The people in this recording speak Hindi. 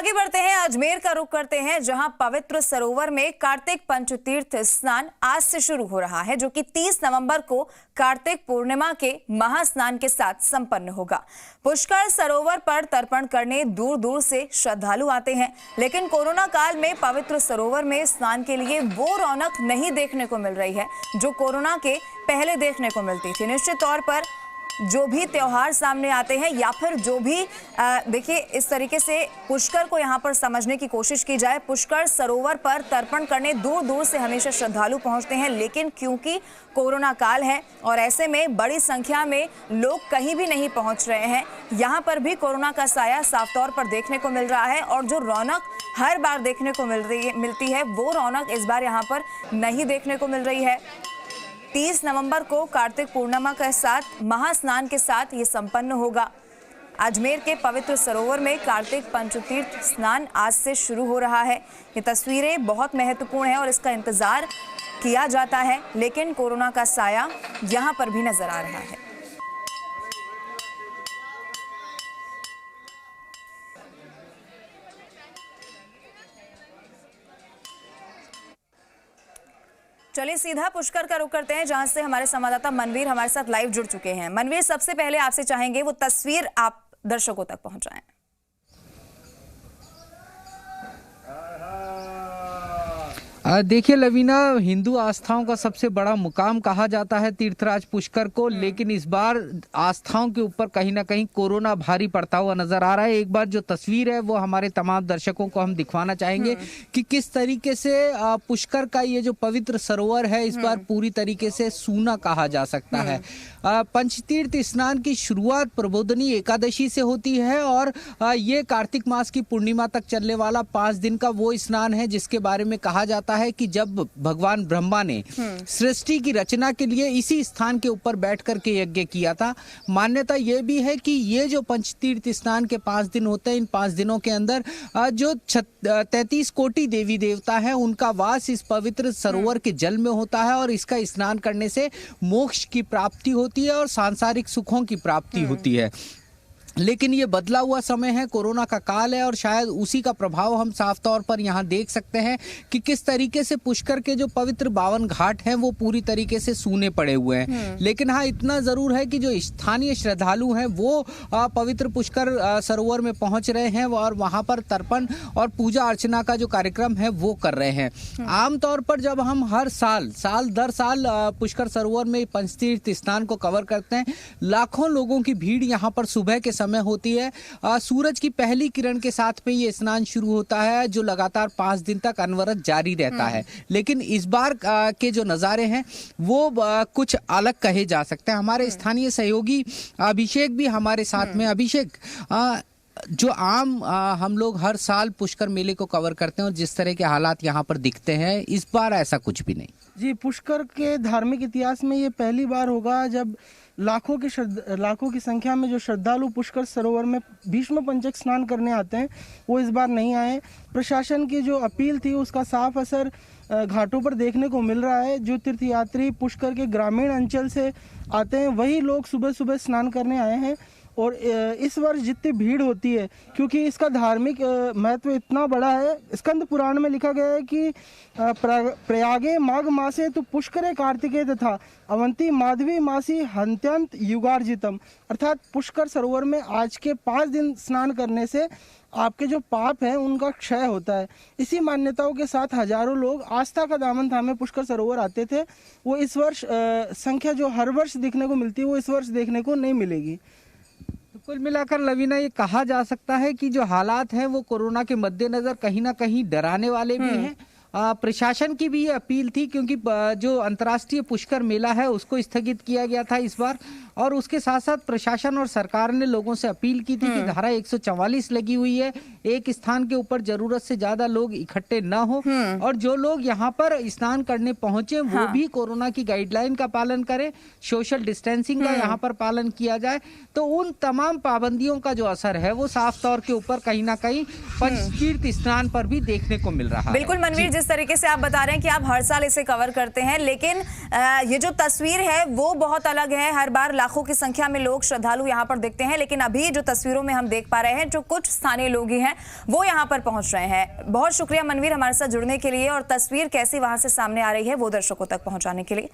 आगे बढ़ते हैं, अजमेर का रुख करते हैं, जहां पवित्र सरोवर में कार्तिक पंचतीर्थ स्नान आज से शुरू हो रहा है, जो कि 30 नवंबर को कार्तिक पूर्णिमा के महास्नान के साथ संपन्न होगा। पुष्कर सरोवर पर तर्पण करने दूर दूर से श्रद्धालु आते हैं, लेकिन कोरोना काल में पवित्र सरोवर में स्नान के लिए वो रौनक नहीं देखने को मिल रही है जो कोरोना के पहले देखने को मिलती थी। निश्चित तौर पर जो भी त्योहार सामने आते हैं या फिर जो भी देखिए, इस तरीके से पुष्कर को यहाँ पर समझने की कोशिश की जाए। पुष्कर सरोवर पर तर्पण करने दूर दूर से हमेशा श्रद्धालु पहुँचते हैं, लेकिन क्योंकि कोरोना काल है और ऐसे में बड़ी संख्या में लोग कहीं भी नहीं पहुँच रहे हैं, यहाँ पर भी कोरोना का साया साफ तौर पर देखने को मिल रहा है। और जो रौनक हर बार देखने को मिलती है वो रौनक इस बार यहाँ पर नहीं देखने को मिल रही है। 30 नवंबर को कार्तिक पूर्णिमा के साथ महास्नान के साथ ये संपन्न होगा। अजमेर के पवित्र सरोवर में कार्तिक पंचतीर्थ स्नान आज से शुरू हो रहा है। ये तस्वीरें बहुत महत्वपूर्ण है और इसका इंतजार किया जाता है, लेकिन कोरोना का साया यहाँ पर भी नजर आ रहा है। चलिए सीधा पुष्कर का रुख करते हैं, जहां से हमारे संवाददाता मनवीर हमारे साथ लाइव जुड़ चुके हैं। मनवीर, सबसे पहले आपसे चाहेंगे वो तस्वीर आप दर्शकों तक पहुंचाएं। देखिए लवीना, हिंदू आस्थाओं का सबसे बड़ा मुकाम कहा जाता है तीर्थराज पुष्कर को, लेकिन इस बार आस्थाओं के ऊपर कहीं ना कहीं कोरोना भारी पड़ता हुआ नजर आ रहा है। एक बार जो तस्वीर है वो हमारे तमाम दर्शकों को हम दिखवाना चाहेंगे कि किस तरीके से पुष्कर का ये जो पवित्र सरोवर है इस बार पूरी तरीके से सूना कहा जा सकता है। पंचतीर्थ स्नान की शुरुआत प्रबोधनी एकादशी से होती है और ये कार्तिक मास की पूर्णिमा तक चलने वाला 5 दिन का वो स्नान है जिसके बारे में कहा जाता है कि जब भगवान ब्रह्मा ने सृष्टि की रचना के लिए इसी स्थान के ऊपर बैठ करके यज्ञ किया था। मान्यता यह भी है कि ये जो पंचतीर्थ स्नान के 5 दिन होते हैं, इन 5 दिनों के अंदर जो 33 कोटि देवी देवता है उनका वास इस पवित्र सरोवर के जल में होता है और इसका स्नान करने से मोक्ष की प्राप्ति होती है और सांसारिक सुखों की प्राप्ति होती है। लेकिन ये बदला हुआ समय है, कोरोना का काल है और शायद उसी का प्रभाव हम साफ तौर पर यहाँ देख सकते हैं कि किस तरीके से पुष्कर के जो पवित्र 52 घाट हैं वो पूरी तरीके से सूने पड़े हुए हैं। लेकिन हाँ, इतना जरूर है कि जो स्थानीय श्रद्धालु हैं वो पवित्र पुष्कर सरोवर में पहुंच रहे हैं और वहां पर तर्पण और पूजा अर्चना का जो कार्यक्रम है वो कर रहे हैं। आमतौर पर जब हम हर साल दर साल पुष्कर सरोवर में पंचतीर्थ स्नान को कवर करते हैं, लाखों लोगों की भीड़ यहाँ पर सुबह के समय होती है। सूरज की पहली किरण के साथ में ये स्नान शुरू होता है जो लगातार 5 दिन तक अनवरत जारी रहता है। लेकिन इस बार के जो नज़ारे हैं वो कुछ अलग कहे जा सकते हैं। हमारे स्थानीय सहयोगी अभिषेक भी हमारे साथ में। अभिषेक, जो आम हम लोग हर साल पुष्कर मेले को कवर करते हैं और जिस तरह के हालात यहाँ पर दिखते हैं, इस बार ऐसा कुछ भी नहीं। जी, पुष्कर के धार्मिक इतिहास में ये पहली बार होगा जब लाखों की संख्या में जो श्रद्धालु पुष्कर सरोवर में भीष्म पंचक स्नान करने आते हैं वो इस बार नहीं आए। प्रशासन की जो अपील थी उसका साफ असर घाटों पर देखने को मिल रहा है। जो तीर्थयात्री पुष्कर के ग्रामीण अंचल से आते हैं वही लोग सुबह सुबह स्नान करने आए हैं। और इस वर्ष जितनी भीड़ होती है, क्योंकि इसका धार्मिक महत्व इतना बड़ा है, स्कंद पुराण में लिखा गया है कि प्रयागे माघ मासे तो पुष्करे कार्तिके तथा अवंती माधवी मासी हंत्यंत युगार्जितम, अर्थात पुष्कर सरोवर में आज के 5 दिन स्नान करने से आपके जो पाप है उनका क्षय होता है। इसी मान्यताओं के साथ हजारों लोग आस्था का दामन थामे पुष्कर सरोवर आते थे। वो इस वर्ष संख्या जो हर वर्ष देखने को मिलती है वो इस वर्ष देखने को नहीं मिलेगी। कुल मिलाकर लवीना, ये कहा जा सकता है कि जो हालात हैं वो कोरोना के मद्देनजर कहीं ना कहीं डराने वाले भी हैं। प्रशासन की भी ये अपील थी, क्योंकि जो अंतर्राष्ट्रीय पुष्कर मेला है उसको स्थगित किया गया था इस बार, और उसके साथ साथ प्रशासन और सरकार ने लोगों से अपील की थी कि धारा 144 लगी हुई है, एक स्थान के ऊपर जरूरत से ज्यादा लोग इकट्ठे न हो और जो लोग यहाँ पर स्नान करने पहुंचे वो भी कोरोना की गाइडलाइन का पालन करें, सोशल डिस्टेंसिंग का यहाँ पर पालन किया जाए। तो उन तमाम पाबंदियों का जो असर है वो साफ तौर के ऊपर कहीं ना कहीं पंचतीर्थ स्नान पर भी देखने को मिल रहा है। बिल्कुल मनवीर, जिस तरीके से आप बता रहे हैं कि आप हर साल इसे कवर करते हैं, लेकिन ये जो तस्वीर है वो बहुत अलग है। हर बार लाखों की संख्या में लोग श्रद्धालु यहाँ पर दिखते हैं, लेकिन अभी जो तस्वीरों में हम देख पा रहे हैं जो कुछ स्थानीय लोग ही हैं वो यहाँ पर पहुंच रहे हैं। बहुत शुक्रिया मनवीर हमारे साथ जुड़ने के लिए और तस्वीर कैसी वहां से सामने आ रही है वो दर्शकों तक पहुंचाने के लिए।